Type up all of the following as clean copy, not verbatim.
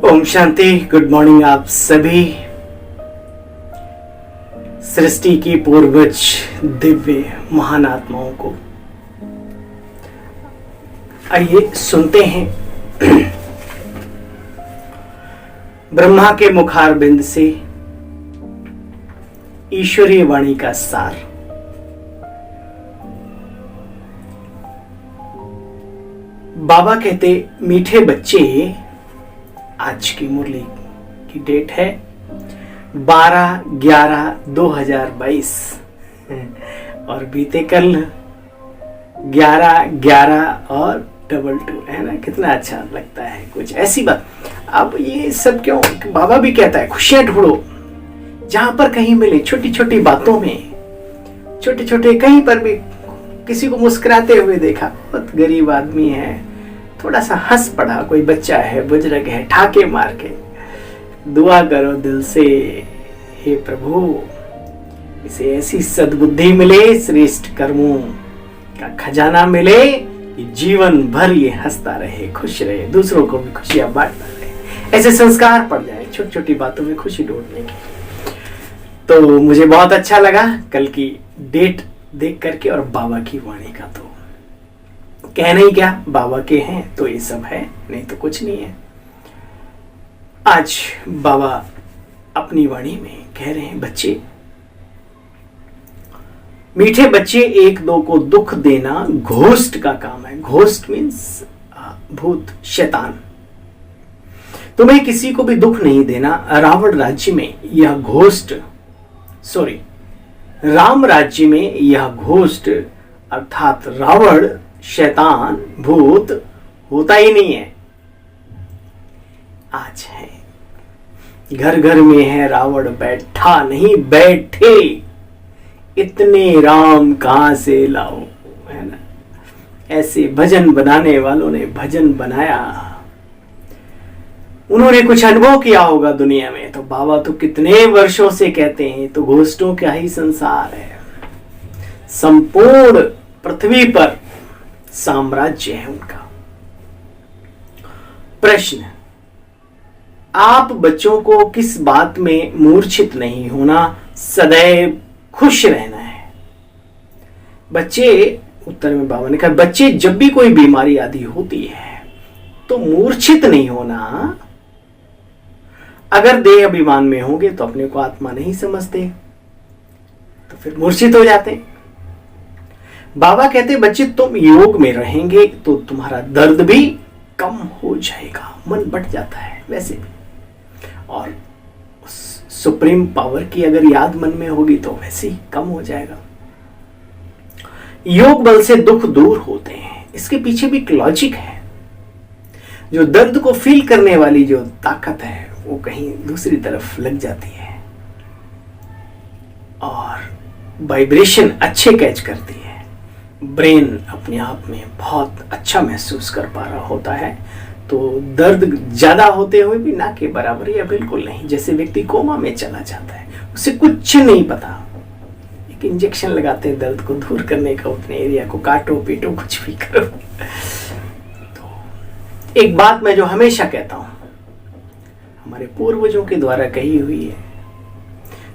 Om Shanti. Good morning आप सभी सृष्टि की पूर्वज दिव्य महान आत्माओं को। आइए सुनते हैं ब्रह्मा के मुखारबिंद से ईश्वरीय वाणी का सार। बाबा कहते, मीठे बच्चे, आज की मुरली की डेट है 12/11/2022 और बीते कल 11/11 और 22 है ना। कितना अच्छा लगता है, कुछ ऐसी बात। अब ये सब क्यों? बाबा भी कहता है खुशियां ढूंढो जहां पर कहीं मिले, छोटी छोटी बातों में, छोटे छोटे कहीं पर भी। किसी को मुस्कुराते हुए देखा, बहुत गरीब आदमी है, थोड़ा सा हंस पड़ा, कोई बच्चा है, बुजुर्ग है, ठाके मार के दुआ करो दिल से, हे प्रभु इसे ऐसी सद्बुद्धि मिले, श्रेष्ठ कर्मों का खजाना मिले कि जीवन भर ये हंसता रहे, खुश रहे, दूसरों को भी खुशियां बांटता रहे। ऐसे संस्कार पड़ जाए छोटी छोटी बातों में खुशी ढूंढने की। तो मुझे बहुत अच्छा लगा कल की डेट देख करके और बाबा की वाणी का। तो कहना ही क्या, बाबा के हैं तो ये सब है, नहीं तो कुछ नहीं है। आज बाबा अपनी वाणी में कह रहे हैं, बच्चे, मीठे बच्चे, एक दो को दुख देना घोस्ट का काम है। घोस्ट मीन्स भूत, शैतान। तुम्हें किसी को भी दुख नहीं देना। रावण राज्य में यह घोस्ट, सॉरी, राम राज्य में यह घोस्ट अर्थात रावण, शैतान, भूत होता ही नहीं है। आज है, घर घर में है रावण, बैठा नहीं बैठे, इतने राम कहां से लाओ, है ना। ऐसे भजन बनाने वालों ने भजन बनाया, उन्होंने कुछ अनुभव किया होगा दुनिया में। तो बाबा तो कितने वर्षों से कहते हैं, तो घोष्टों का ही संसार है, संपूर्ण पृथ्वी पर साम्राज्य है उनका। प्रश्न, आप बच्चों को किस बात में मूर्छित नहीं होना, सदैव खुश रहना है। बच्चे, उत्तर में बाबा ने कहा, बच्चे जब भी कोई बीमारी आदि होती है तो मूर्छित नहीं होना। अगर देह अभिमान में होंगे तो अपने को आत्मा नहीं समझते, तो फिर मूर्छित हो जाते हैं। बाबा कहते, बच्चे तुम योग में रहेंगे तो तुम्हारा दर्द भी कम हो जाएगा, मन बढ़ जाता है वैसे भी, और सुप्रीम पावर की अगर याद मन में होगी तो वैसे ही कम हो जाएगा। योग बल से दुख दूर होते हैं। इसके पीछे भी एक लॉजिक है। जो दर्द को फील करने वाली जो ताकत है वो कहीं दूसरी तरफ लग जाती है और वाइब्रेशन अच्छे कैच करती है। ब्रेन अपने आप में बहुत अच्छा महसूस कर पा रहा होता है, तो दर्द ज्यादा होते हुए भी ना के बराबर या बिल्कुल नहीं। जैसे व्यक्ति कोमा में चला जाता है, उसे कुछ नहीं पता, एक इंजेक्शन लगाते हैं दर्द को दूर करने का, उतने एरिया को काटो पीटो कुछ भी करो। तो एक बात मैं जो हमेशा कहता हूं, हमारे पूर्वजों के द्वारा कही हुई है,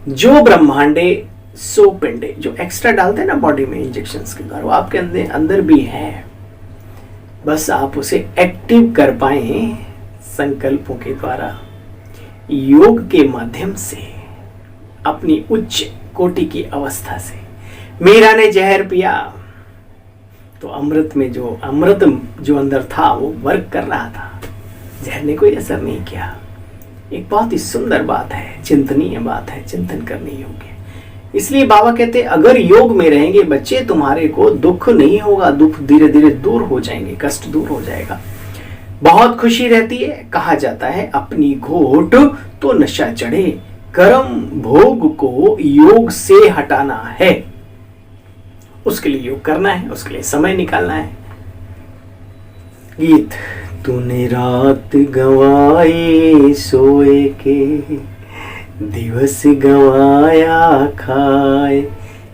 जो ब्रह्मांडे सो पिंडे, जो एक्स्ट्रा डालते हैं ना बॉडी में इंजेक्शंस के द्वारा, वो आपके अंदर भी है। बस आप उसे एक्टिव कर पाए संकल्पों के द्वारा, योग के माध्यम से, अपनी उच्च कोटि की अवस्था से। मीरा ने जहर पिया तो अमृत में जो अंदर था वो वर्क कर रहा था, जहर ने कोई असर नहीं किया। एक बहुत ही सुंदर बात है, चिंतनीय बात है, चिंतन करने योग्य। इसलिए बाबा कहते, अगर योग में रहेंगे बच्चे, तुम्हारे को दुख नहीं होगा, दुख धीरे धीरे दूर हो जाएंगे, कष्ट दूर हो जाएगा, बहुत खुशी रहती है। कहा जाता है, अपनी घोट तो नशा चढ़े, कर्म भोग को योग से हटाना है। उसके लिए योग करना है, उसके लिए समय निकालना है। गीत, तूने रात गवाए सोए के, दिवस गवाया खाए,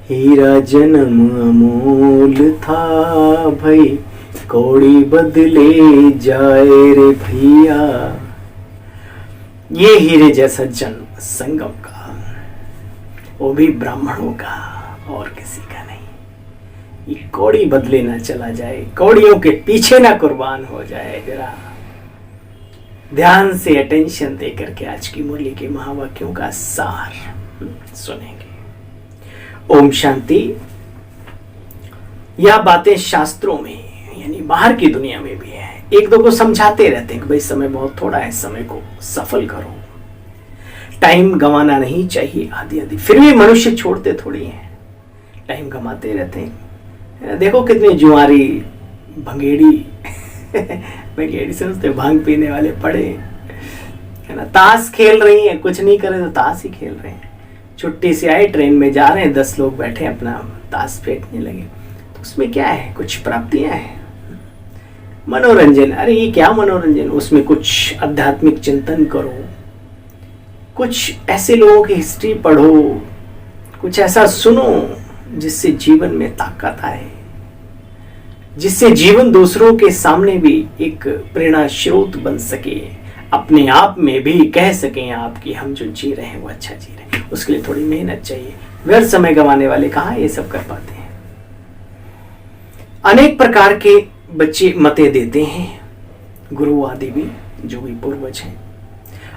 हीरा जन्म अमूल था भई, कौड़ी बदले जाए रे भैया। ये हीरे जैसा जन्म संगम का, वो भी ब्राह्मणों का और किसी का नहीं। ये कौड़ी बदले ना चला जाए, कौड़ियों के पीछे ना कुर्बान हो जाए। जरा ध्यान से अटेंशन दे करके आज की मुरली के महावाक्यों का सार सुनेंगे। ओम शांति। यह बातें शास्त्रों में यानी बाहर की दुनिया में भी है। एक दो को समझाते रहते हैं कि भाई समय बहुत थोड़ा है, समय को सफल करो, टाइम गंवाना नहीं चाहिए आदि आदि। फिर भी मनुष्य छोड़ते थोड़ी हैं, टाइम गंवाते रहते हैं। देखो कितने जुआरी भंगेड़ी भंगेड़ी समझते भांग पीने वाले पड़े है ना, ताश खेल रही हैं, कुछ नहीं करे तो ताश ही खेल रहे हैं। छुट्टी से आए, ट्रेन में जा रहे हैं, 10 लोग बैठे अपना ताश फेंकने लगे, तो उसमें क्या है, कुछ प्राप्तियां हैं, मनोरंजन। अरे ये क्या मनोरंजन, उसमें कुछ आध्यात्मिक चिंतन करो, कुछ ऐसे लोगों की हिस्ट्री पढ़ो, कुछ ऐसा सुनो जिससे जीवन में ताकत आए, जिससे जीवन दूसरों के सामने भी एक प्रेरणा स्रोत बन सके, अपने आप में भी कह सकें आप कि हम जो जी रहे हैं वो अच्छा जी रहे हैं। उसके लिए थोड़ी मेहनत चाहिए। व्यर्थ समय गंवाने वाले कहाँ ये सब कर पाते हैं। अनेक प्रकार के बच्चे मते देते हैं, गुरु आदि भी जो भी पूर्वज हैं।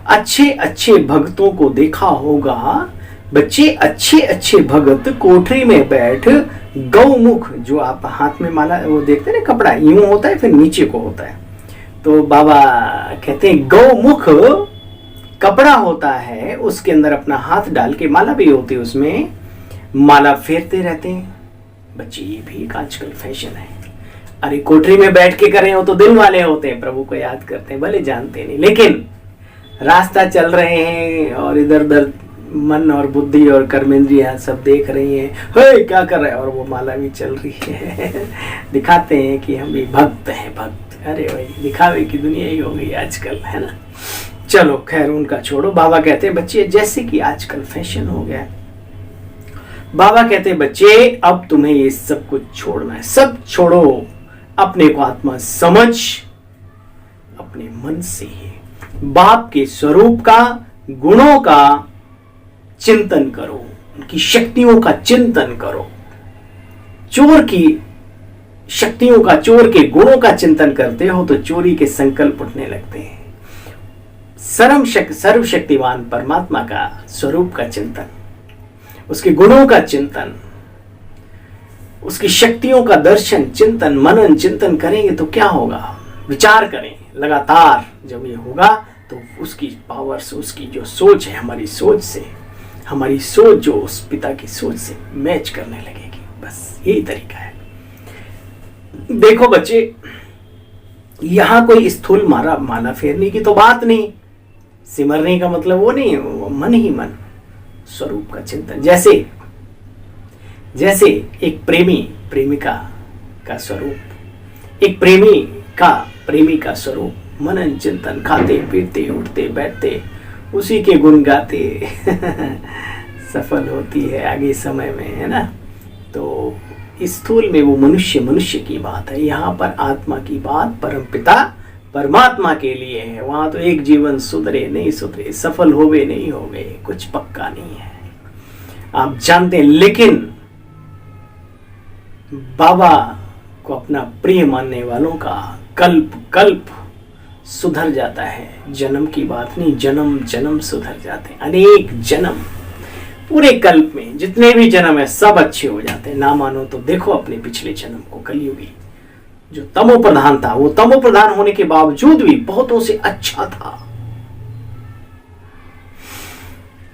अच्छे अच्छे भक्तों को देखा होगा, बच्चे अच्छे अच्छे भगत कोठरी में बैठ गौमुख, जो आप हाथ में माला वो देखते हैं ना, कपड़ा यूं होता है फिर नीचे को होता है, तो बाबा कहते हैं गौमुख कपड़ा होता है, उसके अंदर अपना हाथ डाल के, माला भी होती है उसमें, माला फेरते रहते हैं बच्चे। ये भी एक आजकल फैशन है। अरे कोठरी में बैठ के करें, वो तो दिल वाले होते हैं, प्रभु को याद करते हैं, भले जानते नहीं, लेकिन रास्ता चल रहे हैं और इधर उधर मन और बुद्धि और कर्मेंद्रियां सब देख रही हैं, हे क्या कर रहे हैं, और वो माला भी चल रही है दिखाते हैं कि हम भी भक्त हैं, भक्त। अरे भाई दिखावे की दुनिया ही हो गई आजकल, है ना। चलो खैर उनका छोड़ो। बाबा कहते हैं बच्चे, जैसे कि आजकल फैशन हो गया, बाबा कहते हैं बच्चे अब तुम्हें ये सब कुछ छोड़ना है, सब छोड़ो, अपने को आत्मा समझ, अपने मन से ही बाप के स्वरूप का, गुणों का चिंतन करो, उनकी शक्तियों का चिंतन करो। चोर की शक्तियों का, चोर के गुणों का चिंतन करते हो तो चोरी के संकल्प उठने लगते हैं। सर्वशक्तिवान परमात्मा का स्वरूप का चिंतन, उसके गुणों का चिंतन, उसकी शक्तियों का दर्शन, चिंतन, मनन चिंतन करेंगे तो क्या होगा, विचार करें लगातार। जब ये होगा तो उसकी पावर से, उसकी जो सोच है, हमारी सोच से, हमारी सोच जो उस पिता की सोच से मैच करने लगेगी। बस यही तरीका है। देखो बच्चे, यहां कोई स्थूल माला फेरने की तो बात नहीं, सिमरने का मतलब वो नहीं, वो मन ही मन, स्वरूप का चिंतन। जैसे एक प्रेमी प्रेमिका का स्वरूप, एक प्रेमी का प्रेमी का स्वरूप, मनन चिंतन, खाते पीते उठते बैठते उसी के गुण गाते सफल होती है आगे समय में, है ना। तो स्थूल में वो मनुष्य की बात है, यहाँ पर आत्मा की बात परमपिता परमात्मा के लिए है। वहां तो एक जीवन सुधरे नहीं सुधरे, सफल होवे नहीं होवे, कुछ पक्का नहीं है, आप जानते हैं। लेकिन बाबा को अपना प्रिय मानने वालों का कल्प कल्प सुधर जाता है। जन्म की बात नहीं, जन्म जन्म सुधर जाते हैं। अनेक जन्म, पूरे कल्प में जितने भी जन्म है सब अच्छे हो जाते हैं। ना मानो तो देखो अपने पिछले जन्म को, कलयुगी जो तमो प्रधान था, वो तमो प्रधान होने के बावजूद भी बहुतों से अच्छा था।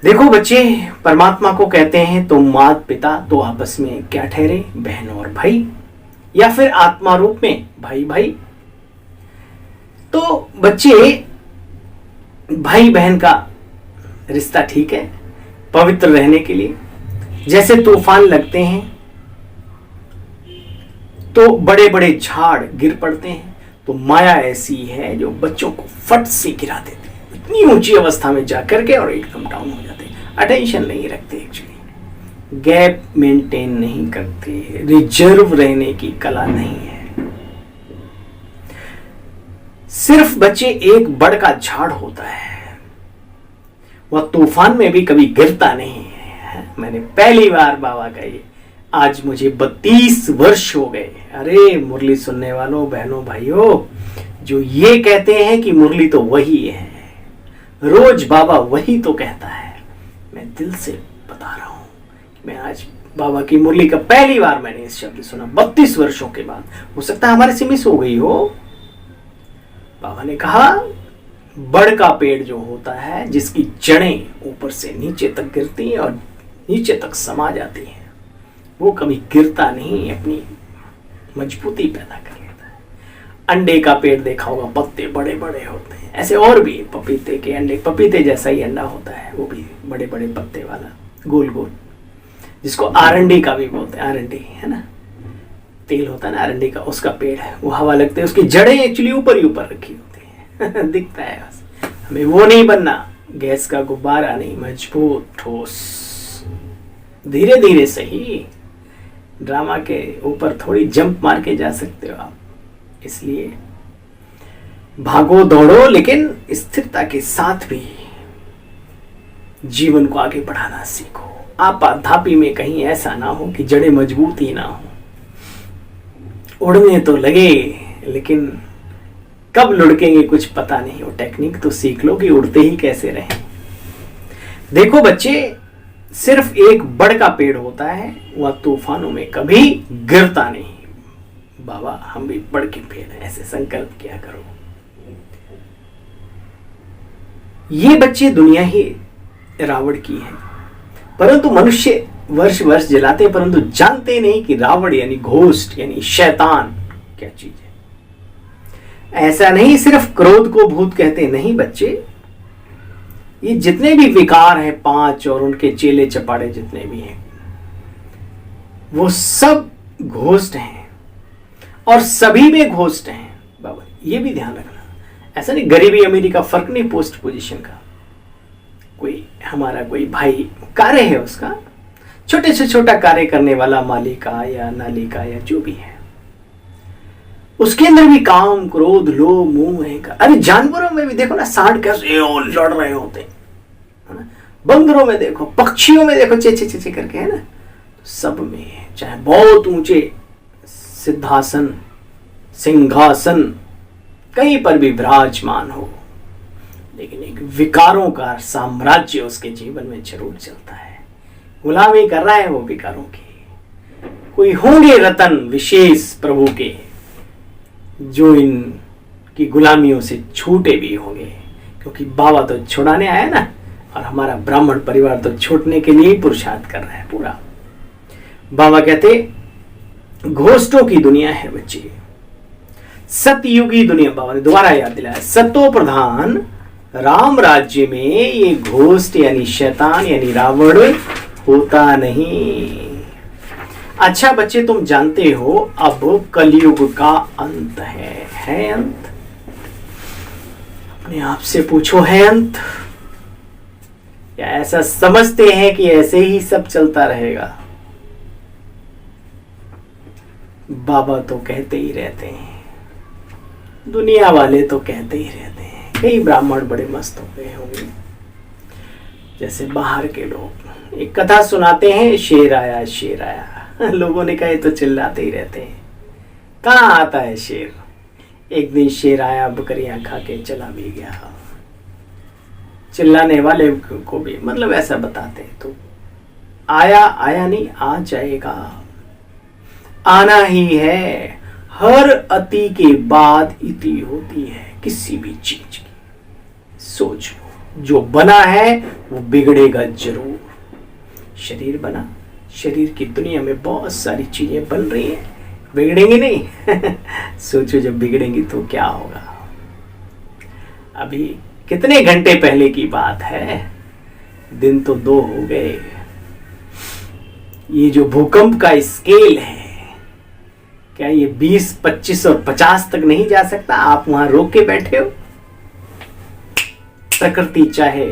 देखो बच्चे, परमात्मा को कहते हैं तो माता पिता तो आपस में क्या ठहरे, बहन और भाई, या फिर आत्मा रूप में भाई भाई। तो बच्चे, भाई बहन का रिश्ता ठीक है पवित्र रहने के लिए। जैसे तूफान लगते हैं तो बड़े बड़े झाड़ गिर पड़ते हैं, तो माया ऐसी है जो बच्चों को फट से गिरा देती है इतनी ऊंची अवस्था में जाकर के, और एकदम डाउन हो जाते हैं। अटेंशन नहीं रखते, एक्चुअली गैप मेंटेन नहीं करते, रिजर्व रहने की कला नहीं है। सिर्फ बच्चे एक बड़ का झाड़ होता है, वह तूफान में भी कभी गिरता नहीं है। मैंने पहली बार बाबा का ये, आज मुझे 32 वर्ष हो गए। अरे मुरली सुनने वालों, बहनों, भाइयों, जो ये कहते हैं कि मुरली तो वही है, रोज बाबा वही तो कहता है, मैं दिल से बता रहा हूं कि मैं आज बाबा की मुरली का पहली बार मैंने इस शब्द सुना 32 वर्षों के बाद। हो सकता है हमारे से मिस हो गई हो। बाबा ने कहा, बड़ का पेड़ जो होता है, जिसकी जड़ें ऊपर से नीचे तक गिरती हैं और नीचे तक समा जाती हैं, वो कभी गिरता नहीं, अपनी मजबूती पैदा कर लेता है। अंडे का पेड़ देखा होगा, पत्ते बड़े बड़े होते हैं, ऐसे और भी पपीते के अंडे, पपीते जैसा ही अंडा होता है, वो भी बड़े बड़े पत्ते वाला, गोल गोल, जिसको आरंडी का भी बोलते हैं। आरंडी है ना, तेल होता है ना आरंडी का, उसका पेड़ है, वो हवा लगते हैं, उसकी जड़ें एक्चुअली ऊपर ही ऊपर रखी होती हैं दिखता है बस। हमें वो नहीं बनना, गैस का गुब्बारा नहीं, मजबूत ठोस, धीरे धीरे सही, ड्रामा के ऊपर थोड़ी जंप मार के जा सकते हो आप। इसलिए भागो दौड़ो, लेकिन स्थिरता के साथ भी जीवन को आगे बढ़ाना सीखो। आपाधापी में कहीं ऐसा ना हो कि जड़ें मजबूत ही ना हो। उड़ने तो लगे, लेकिन कब लुढ़केंगे कुछ पता नहीं। वो टेक्निक तो सीख लो कि उड़ते ही कैसे रहें। देखो बच्चे, सिर्फ एक बड़ का पेड़ होता है, वह तूफानों में कभी गिरता नहीं। बाबा हम भी बड़ के पेड़ हैं, ऐसे संकल्प किया करो। ये बच्चे दुनिया ही रावण की है, परंतु मनुष्य वर्ष वर्ष जलाते हैं, परंतु जानते नहीं कि रावण यानी घोस्ट यानी शैतान क्या चीज है। ऐसा नहीं सिर्फ क्रोध को भूत कहते नहीं बच्चे, ये जितने भी विकार हैं 5 और उनके चेले चपाड़े जितने भी हैं, वो सब घोस्ट हैं और सभी में घोस्ट हैं। बाबा ये भी ध्यान रखना, ऐसा नहीं गरीबी अमीरी का फर्क नहीं, पोस्ट पोजीशन का। कोई हमारा कोई भाई कार्य है, उसका छोटे से छोटा कार्य करने वाला, माली का या नाली का या जो भी है, उसके अंदर भी काम, क्रोध, लोभ, मोह है। अरे जानवरों में भी देखो ना, सांड कैसे लड़ रहे होते हैं, बंदरों में देखो, पक्षियों में देखो, चे चे चे चे करके, है ना। सब में चाहे बहुत ऊंचे सिद्धासन, सिंहासन कहीं पर भी विराजमान हो, लेकिन एक विकारों का साम्राज्य उसके जीवन में जरूर चलता है। गुलामी कर रहा है वो विकारों की। कोई होंगे रतन विशेष प्रभु के, जो इनकी गुलामियों से छूटे भी होंगे, क्योंकि बाबा तो छुड़ाने आया ना, और हमारा ब्राह्मण परिवार तो छूटने के लिए ही पुरुषार्थ कर रहा है पूरा। बाबा कहते घोष्टों की दुनिया है बच्चे, सतयुगी दुनिया। बाबा ने दोबारा याद दिलाया, सतो प्रधान राम राज्य में ये घोष्ट यानी शैतान यानी रावण होता नहीं। अच्छा बच्चे, तुम जानते हो अब कलयुग का अंत है अंत? अपने आप से पूछो, है अंत? या ऐसा समझते हैं कि ऐसे ही सब चलता रहेगा? बाबा तो कहते ही रहते हैं, दुनिया वाले तो कहते ही रहते हैं। कई ब्राह्मण बड़े मस्त हो गए होंगे, जैसे बाहर के लोग एक कथा सुनाते हैं, शेर आया शेर आया। लोगों ने कहा तो चिल्लाते ही रहते हैं, कहाँ आता है शेर? एक दिन शेर आया, बकरियां खा के चला भी गया। चिल्लाने वाले को भी मतलब ऐसा बताते हैं, तो आया आया नहीं, आ जाएगा, आना ही है। हर अति के बाद इति होती है किसी भी चीज की। सोच लो, जो बना है वो बिगड़ेगा जरूर। शरीर बना, शरीर की दुनिया में बहुत सारी चीजें बन रही हैं, बिगड़ेंगी नहीं? सोचो जब बिगड़ेंगी तो क्या होगा। अभी कितने घंटे पहले की बात है, दिन तो 2 हो गए। ये जो भूकंप का स्केल है, क्या ये 20, 25 और 50 तक नहीं जा सकता? आप वहां रोक के बैठे हो। प्रकृति चाहे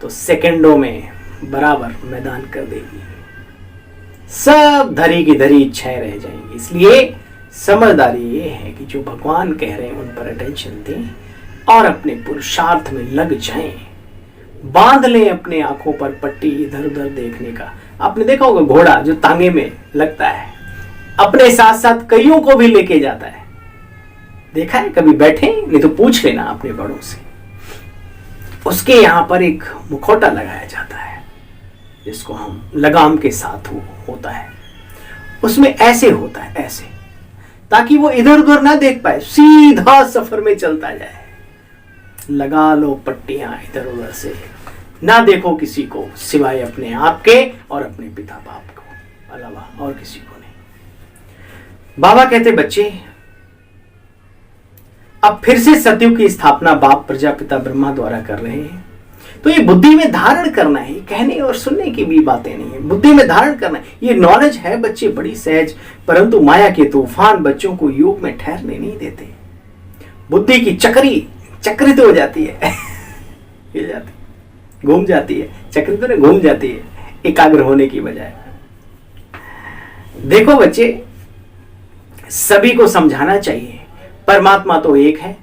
तो सेकंडों में बराबर मैदान कर देगी, सब धरी की धरी इच्छाएं रह जाएंगी। इसलिए समझदारी ये है कि जो भगवान कह रहे हैं उन पर अटेंशन दें और अपने पुरुषार्थ में लग जाएं। बांध लें अपने आंखों पर पट्टी इधर उधर देखने का। आपने देखा होगा घोड़ा जो तांगे में लगता है अपने साथ साथ कईयों को भी लेके जाता है। देखा है कभी? बैठे नहीं तो पूछ लेना अपने बड़ों से। उसके यहां पर एक मुखौटा लगाया जाता है जिसको हम लगाम के साथ होता है। उसमें ऐसे होता है, ऐसे, ताकि वो इधर उधर ना देख पाए, सीधा सफर में चलता जाए। लगा लो पट्टियां इधर उधर से, ना देखो किसी को सिवाय अपने आप के और अपने पिता बाप को, अलावा और किसी को नहीं। बाबा कहते बच्चे, अब फिर से सतयुग की स्थापना बाप प्रजापिता ब्रह्मा द्वारा कर रहे हैं, तो ये बुद्धि में धारण करना है। कहने और सुनने की भी बातें नहीं है, बुद्धि में धारण करना है। ये नॉलेज है बच्चे बड़ी सहज, परंतु माया के तूफान बच्चों को योग में ठहरने नहीं देते। बुद्धि की चक्रित हो जाती है हिल जाती, घूम जाती है, चक्रित तो घूम जाती है एकाग्र होने की बजाय। देखो बच्चे, सभी को समझाना चाहिए परमात्मा तो एक है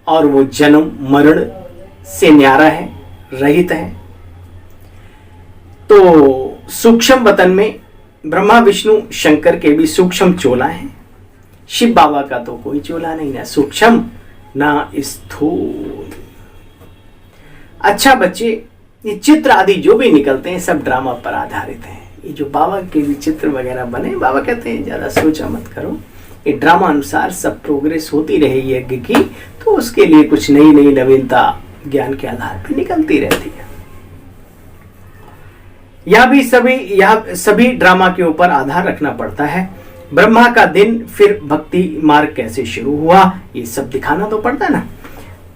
और वो जन्म मरण से न्यारा है, रहित है। तो सूक्ष्म वतन में ब्रह्मा विष्णु शंकर के भी सूक्ष्म चोला है। शिव बाबा का तो कोई चोला नहीं, ना सूक्ष्म ना स्थूल। अच्छा बच्चे, ये चित्र आदि जो भी निकलते हैं सब ड्रामा पर आधारित हैं। ये जो बाबा के भी चित्र वगैरह बने, बाबा कहते हैं ज्यादा सोचा मत करो, ये ड्रामा अनुसार सब प्रोग्रेस होती रहेगी यज्ञ की, तो उसके लिए कुछ नई नई नवीनता ज्ञान के आधार पर निकलती रहती है। यह सभी ड्रामा के ऊपर आधार रखना पड़ता है। ब्रह्मा का दिन, फिर भक्ति मार्ग कैसे शुरू हुआ, ये सब दिखाना तो पड़ता है ना।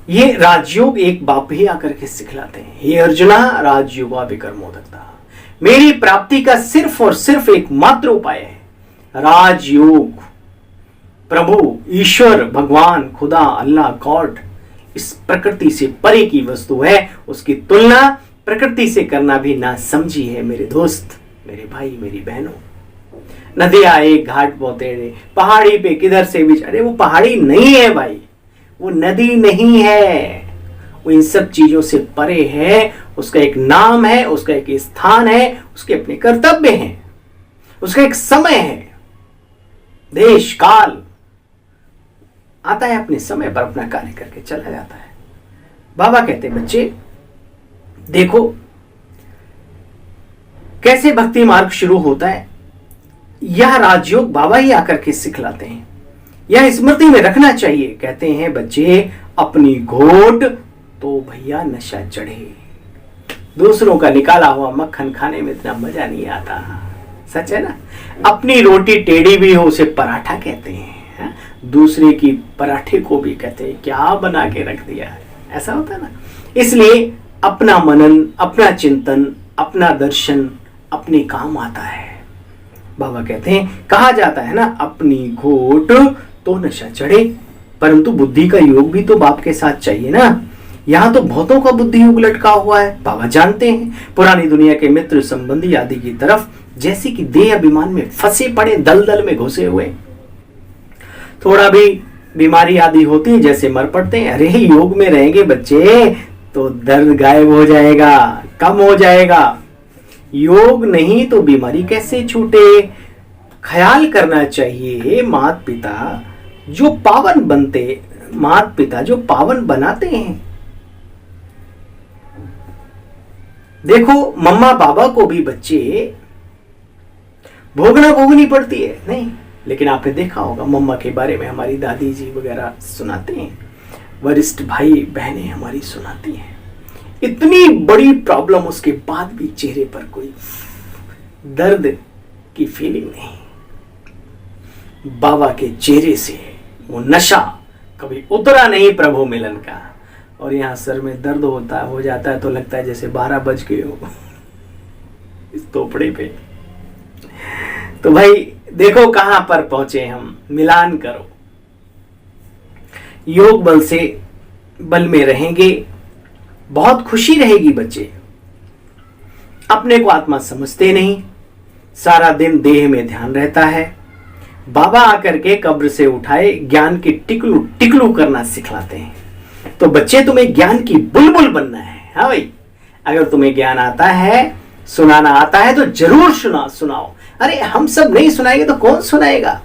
ये राजयोग एक बाप ही आकर के सिखलाते हैं। हे अर्जुना, राजयोगा विकर्मोदकता, मेरी प्राप्ति का सिर्फ और सिर्फ एक मात्र उपाय है राजयोग। प्रभु, ईश्वर, भगवान, खुदा, अल्लाह, गॉड इस प्रकृति से परे की वस्तु है। उसकी तुलना प्रकृति से करना भी ना समझी है मेरे दोस्त, मेरे भाई, मेरी बहनों। नदियां एक घाट पहुंचे, पहाड़ी पे किधर से भी, अरे वो पहाड़ी नहीं है भाई, वो नदी नहीं है, वो इन सब चीजों से परे है। उसका एक नाम है, उसका एक स्थान है, उसके अपने कर्तव्य हैं, उसका एक समय है, देश काल आता है, अपने समय पर अपना कार्य करके चला जाता है। बाबा कहते हैं बच्चे देखो कैसे भक्ति मार्ग शुरू होता है। यह राजयोग बाबा ही आकर के सिखलाते हैं, यह स्मृति में रखना चाहिए। कहते हैं बच्चे, अपनी घोट तो भैया नशा चढ़े, दूसरों का निकाला हुआ मक्खन खाने में इतना मजा नहीं आता। सच है ना। अपनी रोटी टेढ़ी भी हो उसे पराठा कहते हैं, दूसरे की पराठे को भी कहते हैं क्या बना के रख दिया है, ऐसा होता है ना। इसलिए अपना मनन, अपना चिंतन, अपना दर्शन अपने काम आता है। बाबा कहते हैं, कहा जाता है ना, अपनी घोट तो नशा चढ़े, परंतु बुद्धि का योग भी तो बाप के साथ चाहिए ना। यहाँ तो बहुतों का बुद्धि योग लटका हुआ है। बाबा जानते हैं पुरानी दुनिया के मित्र संबंधी आदि की तरफ, जैसे कि देह अभिमान में फंसे पड़े, दलदल में घुसे हुए, थोड़ा भी बीमारी आदि होती है जैसे मर पड़ते हैं। अरे योग में रहेंगे बच्चे तो दर्द गायब हो जाएगा, कम हो जाएगा। योग नहीं तो बीमारी कैसे छूटे। ख्याल करना चाहिए माता पिता जो पावन बनते, माता पिता जो पावन बनाते हैं। देखो मम्मा बाबा को भी बच्चे भोगनी पड़ती है नहीं, लेकिन आपने देखा होगा मम्मा के बारे में हमारी दादी जी वगैरह सुनाते हैं, वरिष्ठ भाई बहनें हमारी सुनाती हैं, इतनी बड़ी प्रॉब्लम उसके बाद भी चेहरे पर कोई दर्द की फीलिंग नहीं। बाबा के चेहरे से वो नशा कभी उतरा नहीं प्रभु मिलन का। और यहाँ सर में दर्द हो जाता है तो लगता है जैसे 12 बज गए हो इस तोपड़े पे। तो भाई देखो कहां पर पहुंचे हम, मिलान करो। योग बल से बल में रहेंगे, बहुत खुशी रहेगी बच्चे। अपने को आत्मा समझते नहीं, सारा दिन देह में ध्यान रहता है। बाबा आकर के कब्र से उठाए ज्ञान की टिकलू टिकलू करना सिखलाते हैं। तो बच्चे तुम्हें ज्ञान की बुलबुल बनना है। हाँ भाई, अगर तुम्हें ज्ञान आता है, सुनाना आता है तो जरूर सुनाओ। अरे हम सब नहीं सुनाएंगे तो कौन सुनाएगा?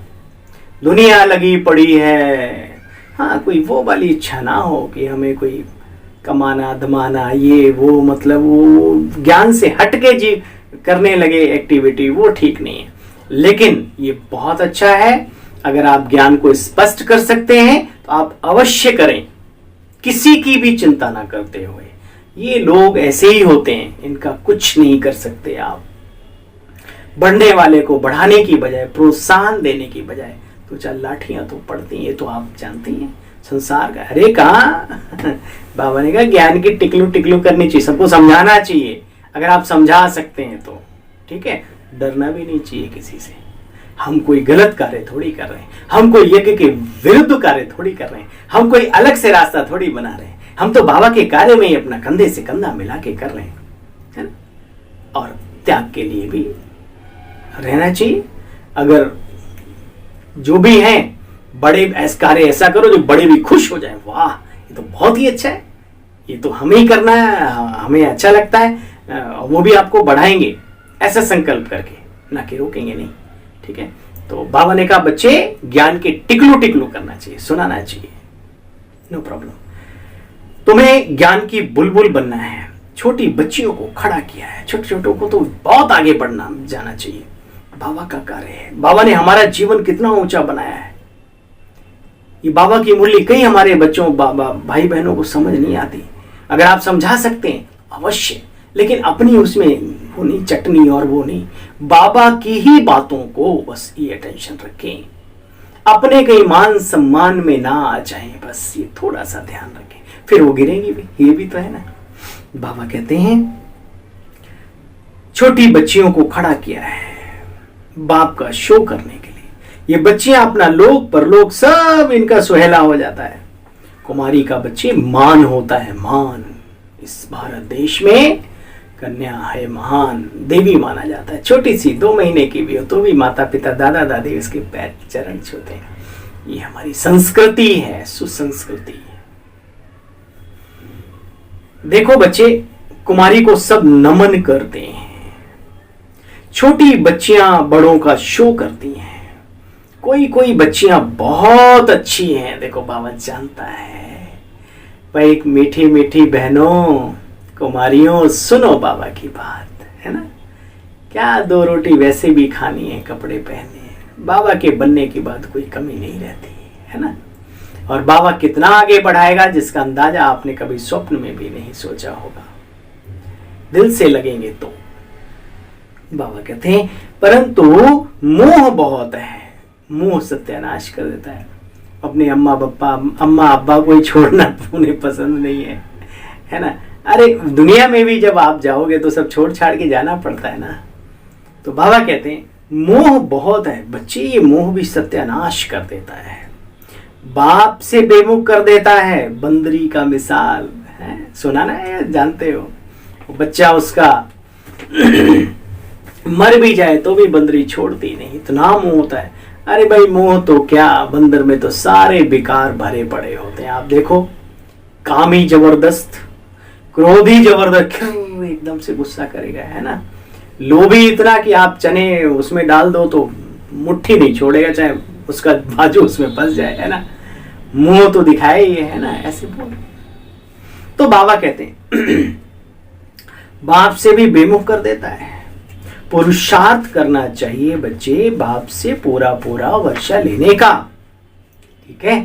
दुनिया लगी पड़ी है। हाँ, कोई वो वाली इच्छा ना हो कि हमें कोई कमाना धमाना ये वो, मतलब वो ज्ञान से हटके जी करने लगे एक्टिविटी, वो ठीक नहीं है। लेकिन ये बहुत अच्छा है, अगर आप ज्ञान को स्पष्ट कर सकते हैं तो आप अवश्य करें, किसी की भी चिंता ना करते हुए। ये लोग ऐसे ही होते हैं, इनका कुछ नहीं कर सकते आप। बढ़ने वाले को बढ़ाने की बजाय, प्रोत्साहन देने की बजाय तो चल लाठियां तो पड़ती हैं, तो आप जानती हैं संसार का। अरे कहाँ बाबा ने कहा ज्ञान की टिकलू टिकलू करनी चाहिए, सबको समझाना चाहिए। अगर आप समझा सकते हैं तो ठीक है, डरना भी नहीं चाहिए किसी से। हम कोई गलत कार्य थोड़ी कर रहे हैं, हम कोई यज्ञ के विरुद्ध कार्य थोड़ी कर रहे हैं, हम कोई अलग से रास्ता थोड़ी बना रहे हैं। हम तो बाबा के कार्य में ही अपना कंधे से कंधा मिला के कर रहे हैं, है ना? और त्याग के लिए भी रहना चाहिए। अगर जो भी हैं बड़े कार्य ऐसा करो जो बड़े भी खुश हो जाए, वाह ये तो बहुत ही अच्छा है, ये तो हमें ही करना है, हमें अच्छा लगता है, वो भी आपको बढ़ाएंगे, ऐसा संकल्प करके, ना कि रोकेंगे नहीं। ठीक है, तो बाबा ने कहा बच्चे ज्ञान के टिकलू टिकलू करना चाहिए, सुनाना चाहिए, नो प्रॉब्लम। तुम्हें ज्ञान की बुलबुल बनना है। छोटी बच्चियों को खड़ा किया है, छोटे छोटों को तो बहुत आगे बढ़ना जाना चाहिए। बाबा का कार्य है, बाबा ने हमारा जीवन कितना ऊंचा बनाया है। ये बाबा की मूल्य कई हमारे बच्चों भाई बहनों को समझ नहीं आती। अगर आप समझा सकते हैं अवश्य, लेकिन अपनी उसमें वो नहीं चटनी और वो नहीं, बाबा की ही बातों को बस ये अटेंशन रखें, अपने कई मान सम्मान में ना आ जाएं, बस ये थोड़ा सा ध्यान रखें, फिर वो गिरेंगी भी, ये भी तो है ना। बाबा कहते हैं छोटी बच्चियों को खड़ा किया है बाप का शो करने के लिए। ये बच्चियां अपना लोक परलोक सब इनका सुहेला हो जाता है। कुमारी का बच्चे मान होता है, मान। इस भारत देश में कन्या है महान, देवी माना जाता है। छोटी सी 2 महीने की भी हो तो भी माता पिता दादा दादी उसके पैर चरण छूते हैं। ये हमारी संस्कृति है, सुसंस्कृति है। देखो बच्चे, कुमारी को सब नमन करते हैं, छोटी बच्चियां बड़ों का शो करती हैं। कोई कोई बच्चियां बहुत अच्छी हैं, देखो बाबा जानता है। पर एक मीठी मीठी बहनों, कुमारियों, सुनो बाबा की बात, है ना? क्या 2 रोटी वैसे भी खानी है, कपड़े पहने, बाबा के बनने की बात कोई कमी नहीं रहती, है ना? और बाबा कितना आगे बढ़ाएगा जिसका अंदाजा आपने कभी स्वप्न में भी नहीं सोचा होगा। दिल से लगेंगे तो। बाबा कहते हैं परंतु मोह बहुत है, मोह सत्यानाश कर देता है। अपने अम्मा अब्बा को ही छोड़ना उन्हें पसंद नहीं है ना? अरे दुनिया में भी जब आप जाओगे तो सब छोड़ छाड़ के जाना पड़ता है ना। तो बाबा कहते हैं मोह बहुत है बच्चे, ये मोह भी सत्यानाश कर देता है, बाप से बेमुख कर देता है। बंदरी का मिसाल है, सुना ना है, जानते हो? बच्चा उसका मर भी जाए तो भी बंदरी छोड़ती नहीं, इतना मोह होता है। अरे भाई मोह तो क्या, बंदर में तो सारे विकार भरे पड़े होते हैं। आप देखो, कामी जबरदस्त, क्रोधी जबरदस्त, एकदम से गुस्सा करेगा, है ना? लोभी इतना कि आप चने उसमें डाल दो तो मुट्ठी नहीं छोड़ेगा, चाहे उसका बाजू उसमें फंस जाए, है ना? मुंह तो दिखाए ही है ना, ऐसे बोल। तो बाबा कहते हैं बाप से भी बेमुख कर देता है। पुरुषार्थ करना चाहिए बच्चे बाप से पूरा पूरा वर्षा लेने का, ठीक है?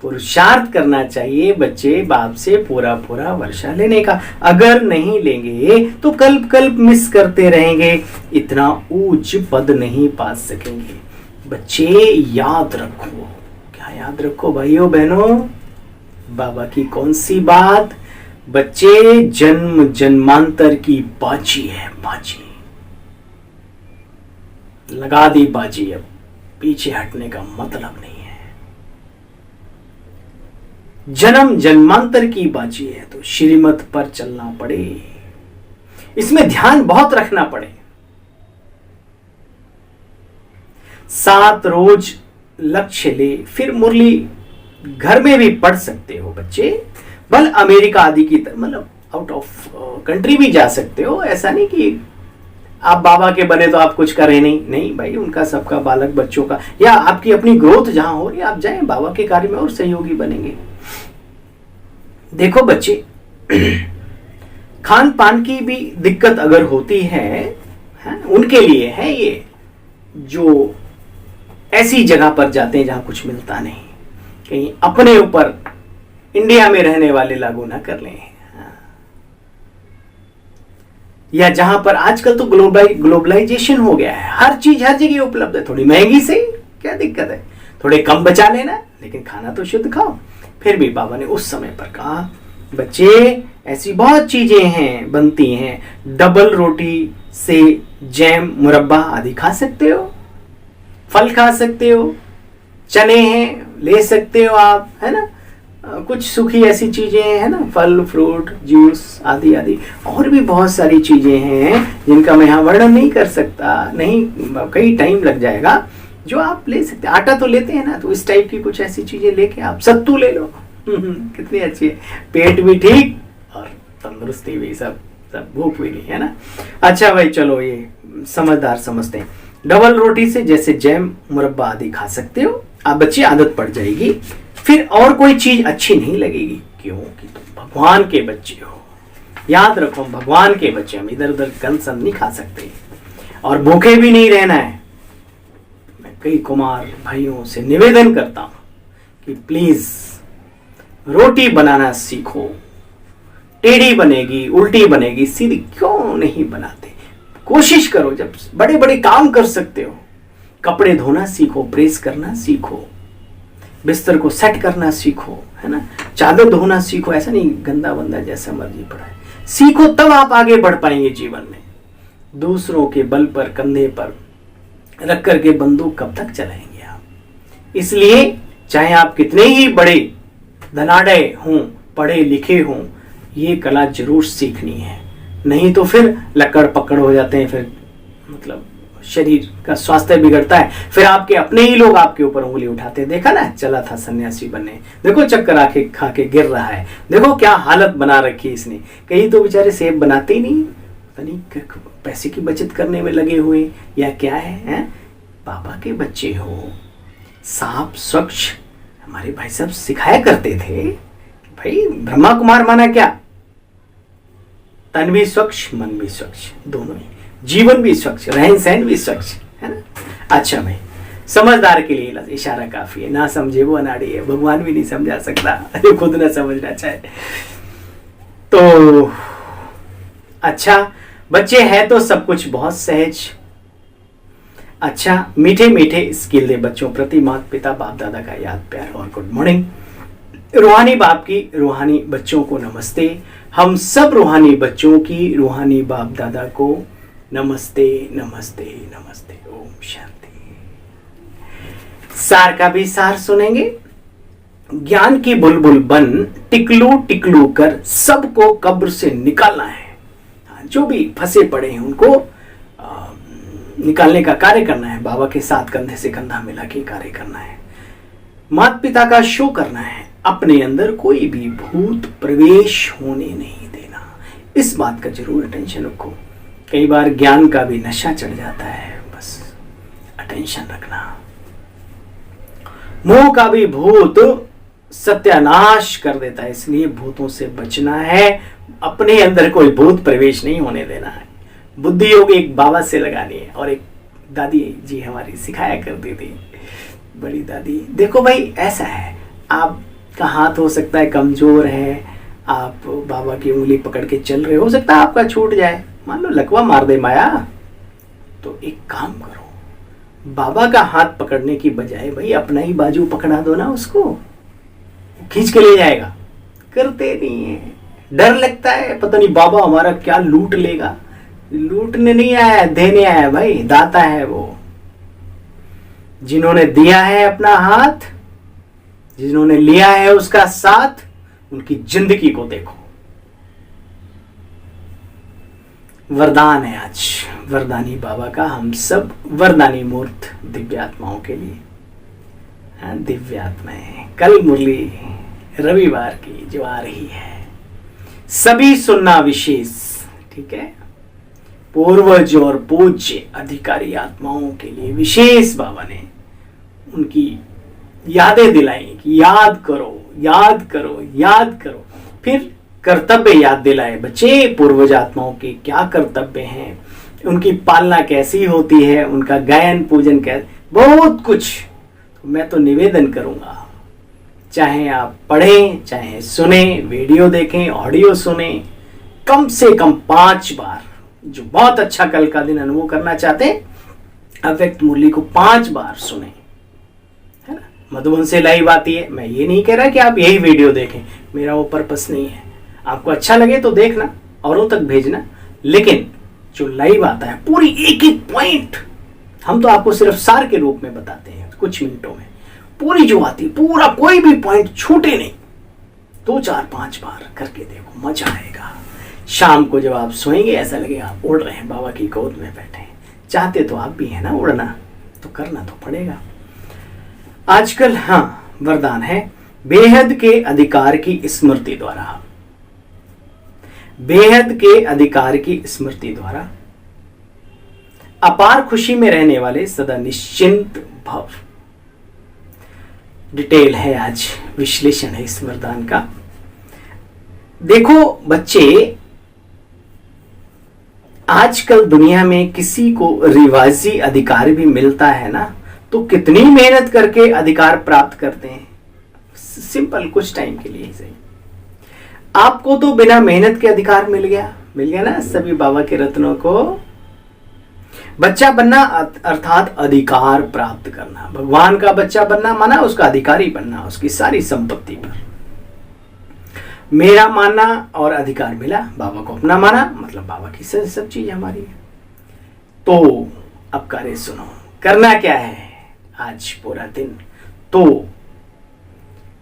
पुरुषार्थ करना चाहिए बच्चे बाप से पूरा पूरा वर्षा लेने का। अगर नहीं लेंगे तो कल्प कल्प मिस करते रहेंगे, इतना ऊंच पद नहीं पा सकेंगे। बच्चे याद रखो, क्या याद रखो भाइयों बहनों? बाबा की कौन सी बात? बच्चे जन्म जन्मांतर की बाजी है, बाजी लगा दी बाजी, अब पीछे हटने का मतलब नहीं है। जन्म जन्मांतर की बाजी है तो श्रीमत पर चलना पड़े, इसमें ध्यान बहुत रखना पड़े। 7 रोज लक्ष्य ले, फिर मुरली घर में भी पढ़ सकते हो बच्चे। बल अमेरिका आदि की तरह, मतलब आउट ऑफ कंट्री भी जा सकते हो। ऐसा नहीं कि आप बाबा के बने तो आप कुछ करें नहीं, नहीं भाई, उनका सबका बालक बच्चों का, या आपकी अपनी ग्रोथ जहां हो रही है आप जाएं बाबा के कार्य में और सहयोगी बनेंगे। देखो बच्चे, खान पान की भी दिक्कत अगर होती है उनके लिए है ये, जो ऐसी जगह पर जाते हैं जहां कुछ मिलता नहीं, कहीं अपने ऊपर इंडिया में रहने वाले लागू ना कर लें, या जहां पर आजकल तो ग्लोबलाइजेशन हो गया है, हर चीज हर जगह उपलब्ध है, थोड़ी महंगी से क्या दिक्कत है, थोड़े कम बचा लेना लेकिन खाना तो शुद्ध खाओ। फिर भी बाबा ने उस समय पर कहा, बच्चे ऐसी बहुत चीजें हैं बनती हैं, डबल रोटी से जैम मुरब्बा आदि खा सकते हो, फल खा सकते हो, चने हैं ले सकते हो आप, है ना, कुछ सूखी ऐसी चीजें है ना, फल फ्रूट जूस आदि आदि, और भी बहुत सारी चीजें हैं जिनका मैं यहाँ वर्णन नहीं कर सकता, नहीं कई टाइम लग जाएगा, जो आप ले सकते हैं। आटा तो लेते हैं ना, तो इस टाइप की कुछ ऐसी चीजें लेके आप सत्तू ले लो, कितनी अच्छी है, पेट भी ठीक और तंदुरुस्ती भी, सब भूख भी नहीं, है ना। अच्छा भाई चलो, ये समझदार समझते हैं। डबल रोटी से जैसे जैम मुरब्बा आदि खा सकते हो आप बच्चे, आदत पड़ जाएगी, फिर और कोई चीज अच्छी नहीं लगेगी, क्योंकि तुम भगवान के बच्चे हो। याद रखो, भगवान के बच्चे, हम इधर उधर गंद संद नहीं खा सकते और भूखे भी नहीं रहना है। मैं कई कुमार भाइयों से निवेदन करता हूं कि प्लीज रोटी बनाना सीखो, टेढ़ी बनेगी उल्टी बनेगी सीधी क्यों नहीं बनाते, कोशिश करो, जब बड़े बड़े काम कर सकते हो, कपड़े धोना सीखो, प्रेस करना सीखो, बिस्तर को सेट करना सीखो, है ना, चादर धोना सीखो, ऐसा नहीं गंदा बंदा जैसा मर्जी पड़ा है, सीखो, तब आप आगे बढ़ पाएंगे जीवन में। दूसरों के बल पर कंधे पर रख करके बंदूक कब तक चलाएंगे आप। इसलिए चाहे आप कितने ही बड़े धनाढ़ हों, पढ़े लिखे हों, ये कला जरूर सीखनी है, नहीं तो फिर लकड़ पकड़ हो जाते हैं, फिर मतलब शरीर का स्वास्थ्य बिगड़ता है, फिर आपके अपने ही लोग आपके ऊपर उंगली उठाते हैं। देखा ना, चला था सन्यासी बनने, देखो चक्कर आके खा के गिर रहा है, देखो क्या हालत बना रखी है इसने। कई तो बेचारे सेब बनाते ही नहीं, पता नहीं पैसे की बचत करने में लगे हुए या क्या है? बाबा के बच्चे हो, साफ स्वच्छ हमारे भाई साहब सिखाया करते थे। भाई ब्रह्मा कुमार माना क्या, तन भी स्वच्छ मन भी स्वच्छ, दोनों ही, जीवन भी स्वच्छ, रहन सहन भी स्वच्छ, है ना। अच्छा भाई, समझदार के लिए इशारा काफी है, ना समझे वो अनाड़ी है, भगवान भी नहीं समझा सकता, अरे खुद ना समझना चाहे तो। अच्छा बच्चे हैं तो सब कुछ बहुत सहज। अच्छा, मीठे मीठे स्किल दे बच्चों प्रति, माता पिता बाप दादा का याद प्यार और गुड मॉर्निंग। रूहानी बाप की रूहानी बच्चों को नमस्ते। हम सब रूहानी बच्चों की रूहानी बाप दादा को नमस्ते नमस्ते नमस्ते। ओम शांति। सार का भी सार सुनेंगे। ज्ञान की बुलबुल बन टिकलू टिकलू कर सबको कब्र से निकालना है। जो भी फंसे पड़े हैं उनको निकालने का कार्य करना है, बाबा के साथ कंधे से कंधा मिला के कार्य करना है। माता पिता का शो करना है, अपने अंदर कोई भी भूत प्रवेश होने नहीं देना। इस बात का जरूर अटेंशन रखो। कई बार ज्ञान का भी नशा चढ़ जाता है, बस अटेंशन रखना। मोह का भी भूत सत्यानाश कर देता है, इसलिए भूतों से बचना है, अपने अंदर कोई भूत प्रवेश नहीं होने देना है। बुद्धि योग एक बाबा से लगानी है। और एक दादी जी हमारी सिखाया करती थी, बड़ी दादी, देखो भाई ऐसा है, आपका हाथ हो सकता है कमजोर है, आप बाबा की उंगली पकड़ के चल रहे हो सकता है आपका छूट जाए, मान लो लकवा मार दे माया, तो एक काम करो, बाबा का हाथ पकड़ने की बजाय भाई अपना ही बाजू पकड़ा दो ना, उसको खींच के ले जाएगा। करते नहीं है, डर लगता है, पता नहीं बाबा हमारा क्या लूट लेगा। लूटने नहीं आया, देने आया भाई, दाता है वो। जिन्होंने दिया है अपना हाथ, जिन्होंने लिया है उसका साथ, उनकी जिंदगी को देखो। वरदान है आज, वरदानी बाबा का हम सब वरदानी मूर्त दिव्य आत्माओं के लिए। दिव्य आत्माएं, कल मुरली रविवार की जो आ रही है, सभी सुनना विशेष। ठीक है, पूर्वज और पूज्य अधिकारी आत्माओं के लिए विशेष बाबा ने उनकी यादें दिलाई कि याद करो, याद करो, याद करो। फिर कर्तव्य याद दिलाए, बच्चे पूर्वज आत्माओं के क्या कर्तव्य हैं, उनकी पालना कैसी होती है, उनका गायन पूजन कैसे, बहुत कुछ। मैं तो निवेदन करूंगा, चाहे आप पढ़ें, चाहे सुने, वीडियो देखें, ऑडियो सुने, कम से कम 5 बार। जो बहुत अच्छा कल का दिन अनुभव करना चाहते हैं, अव्यक्त मुरली को 5 बार सुने, है ना। मधुबन से लाइव आती है। मैं ये नहीं कह रहा कि आप यही वीडियो देखें, मेरा वो पर्पस नहीं है। आपको अच्छा लगे तो देखना, औरों तक भेजना, लेकिन जो लाइव आता है पूरी एक एक पॉइंट हम तो आपको सिर्फ सार के रूप में बताते हैं कुछ मिनटों में। पूरी जो आती है, पूरा कोई भी पॉइंट छूटे नहीं। 2, 4, 5 बार करके देखो, मजा आएगा। शाम को जब आप सोएंगे ऐसा लगेगा आप उड़ रहे हैं, बाबा की गोद में बैठे हैं। चाहते तो आप भी है ना उड़ना, तो करना तो पड़ेगा। आजकल हाँ वरदान है, बेहद के अधिकार की स्मृति द्वारा, बेहद के अधिकार की स्मृति द्वारा अपार खुशी में रहने वाले सदा निश्चिंत भव। डिटेल है आज, विश्लेषण है इस वरदान का। देखो बच्चे, आजकल दुनिया में किसी को रिवाजी अधिकार भी मिलता है ना, तो कितनी मेहनत करके अधिकार प्राप्त करते हैं। सिंपल, कुछ टाइम के लिए ही सही। आपको तो बिना मेहनत के अधिकार मिल गया ना। सभी बाबा के रत्नों को बच्चा बनना अर्थात अधिकार प्राप्त करना। भगवान का बच्चा बनना माना उसका अधिकारी बनना, उसकी सारी संपत्ति पर मेरा मानना और अधिकार मिला। बाबा को अपना माना मतलब बाबा की सब चीज हमारी है। तो अब कार्य सुनो, करना क्या है आज पूरा दिन। तो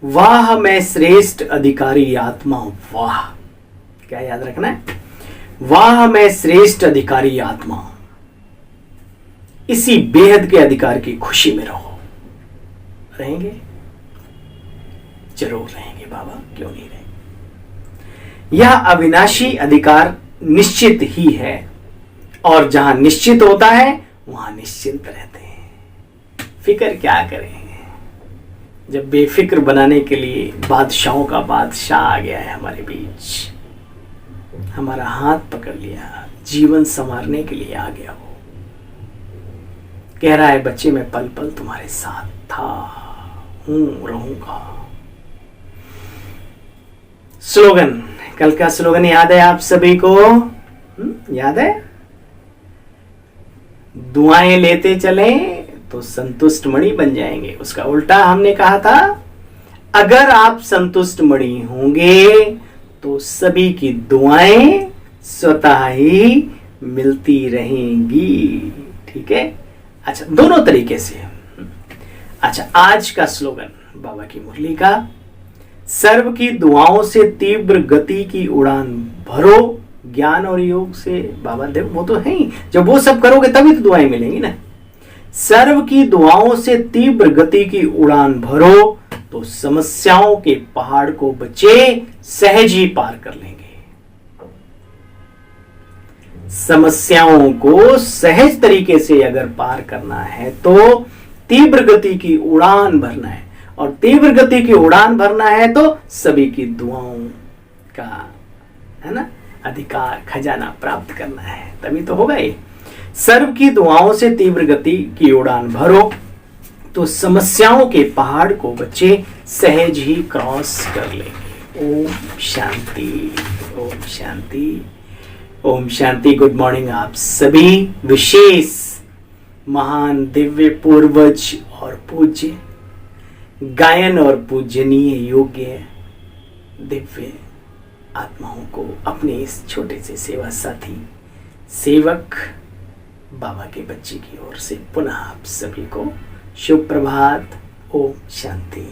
वाह मैं श्रेष्ठ अधिकारी आत्मा हूं। वाह, क्या याद रखना है, वाह मैं श्रेष्ठ अधिकारी आत्मा हूं। इसी बेहद के अधिकार की खुशी में रहो। रहेंगे, जरूर रहेंगे बाबा, क्यों नहीं रहेंगे। यह अविनाशी अधिकार निश्चित ही है, और जहां निश्चित होता है वहां निश्चिंत रहते हैं। फिक्र क्या करें, जब बेफिक्र बनाने के लिए बादशाहों का बादशाह आ गया है हमारे बीच, हमारा हाथ पकड़ लिया, जीवन संवारने के लिए आ गया। वो कह रहा है बच्चे मैं पल पल तुम्हारे साथ था, हूं, रहूंगा। स्लोगन, कल का स्लोगन याद है आप सभी को? याद है? दुआएं लेते चले तो संतुष्ट मणि बन जाएंगे। उसका उल्टा हमने कहा था, अगर आप संतुष्ट मणि होंगे तो सभी की दुआएं स्वतः ही मिलती रहेंगी। ठीक है, अच्छा, दोनों तरीके से। अच्छा, आज का स्लोगन बाबा की मुरली का, सर्व की दुआओं से तीव्र गति की उड़ान भरो, ज्ञान और योग से। बाबा देव वो तो है ही, जब वो सब करोगे तभी तो दुआएं मिलेंगी ना। सर्व की दुआओं से तीव्र गति की उड़ान भरो, तो समस्याओं के पहाड़ को बच्चे सहज ही पार कर लेंगे। समस्याओं को सहज तरीके से अगर पार करना है तो तीव्र गति की उड़ान भरना है, और तीव्र गति की उड़ान भरना है तो सभी की दुआओं का, है ना, अधिकार खजाना प्राप्त करना है, तभी तो होगा ये। सर्व की दुआओं से तीव्र गति की उड़ान भरो, तो समस्याओं के पहाड़ को बच्चे सहज ही क्रॉस कर लेंगे। ओम शांति, ओम शांति, ओम शांति। गुड मॉर्निंग आप सभी विशेष महान दिव्य पूर्वज और पूज्य, गायन और पूजनीय योग्य दिव्य आत्माओं को अपने इस छोटे से सेवा साथी सेवक बाबा के बच्चे की ओर से पुनः आप सभी को शुभ प्रभात। ओम शांति।